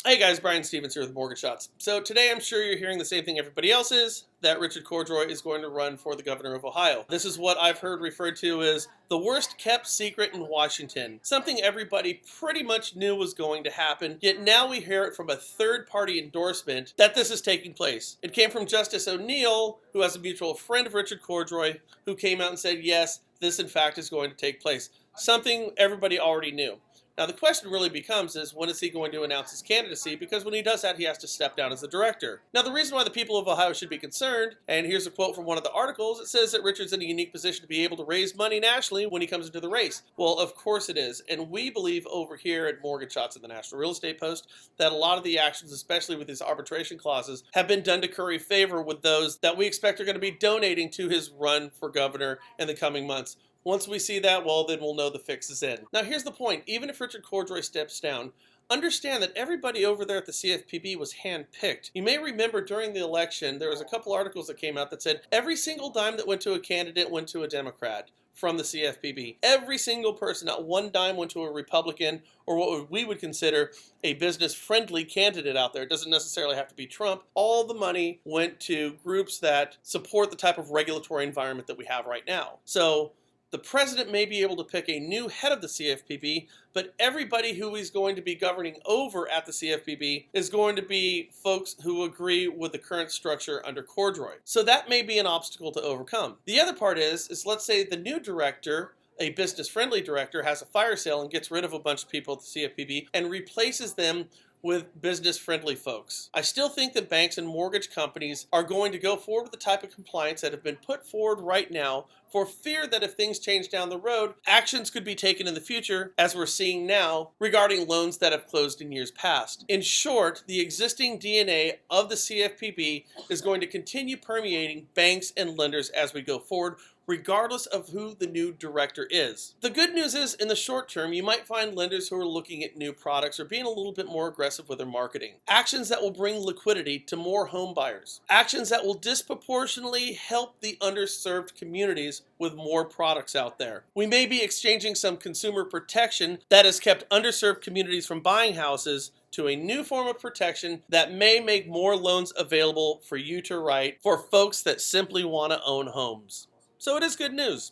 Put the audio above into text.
Hey guys, Brian Stevens here with Mortgage Shots. So today I'm sure you're hearing the same thing everybody else is, that Richard Cordray is going to run for the governor of Ohio. This is what I've heard referred to as the worst kept secret in Washington. Something everybody pretty much knew was going to happen, yet now we hear it from a third-party endorsement that this is taking place. It came from Justice O'Neill, who has a mutual friend of Richard Cordray, who came out and said, yes, this in fact is going to take place. Something everybody already knew. Now the question really becomes is, when is he going to announce his candidacy? Because when he does that, he has to step down as the director. Now the reason why the people of Ohio should be concerned, and here's a quote from one of the articles, it says that Richard's in a unique position to be able to raise money nationally when he comes into the race. Well, of course it is, and we believe over here at Mortgage Shots at the National Real Estate Post that a lot of the actions, especially with these arbitration clauses, have been done to curry favor with those that we expect are going to be donating to his run for governor in the coming months. Once we see that, well, then we'll know the fix is in. Now, here's the point. Even if Richard Cordray steps down, understand that everybody over there at the CFPB was handpicked. You may remember during the election, there was a couple articles that came out that said every single dime that went to a candidate went to a Democrat from the CFPB. Every single person, not one dime went to a Republican or what we would consider a business-friendly candidate out there. It doesn't necessarily have to be Trump. All the money went to groups that support the type of regulatory environment that we have right now. So the president may be able to pick a new head of the CFPB, but everybody who he's going to be governing over at the CFPB is going to be folks who agree with the current structure under Cordray. So that may be an obstacle to overcome. The other part is let's say the new director, a business-friendly director, has a fire sale and gets rid of a bunch of people at the CFPB and replaces them with business-friendly folks. I still think that banks and mortgage companies are going to go forward with the type of compliance that have been put forward right now for fear that if things change down the road, actions could be taken in the future, as we're seeing now, regarding loans that have closed in years past. In short, the existing DNA of the CFPB is going to continue permeating banks and lenders as we go forward, regardless of who the new director is. The good news is, in the short term, you might find lenders who are looking at new products or being a little bit more aggressive with their marketing. Actions that will bring liquidity to more home buyers. Actions that will disproportionately help the underserved communities with more products out there. We may be exchanging some consumer protection that has kept underserved communities from buying houses to a new form of protection that may make more loans available for you to write for folks that simply want to own homes. So it is good news.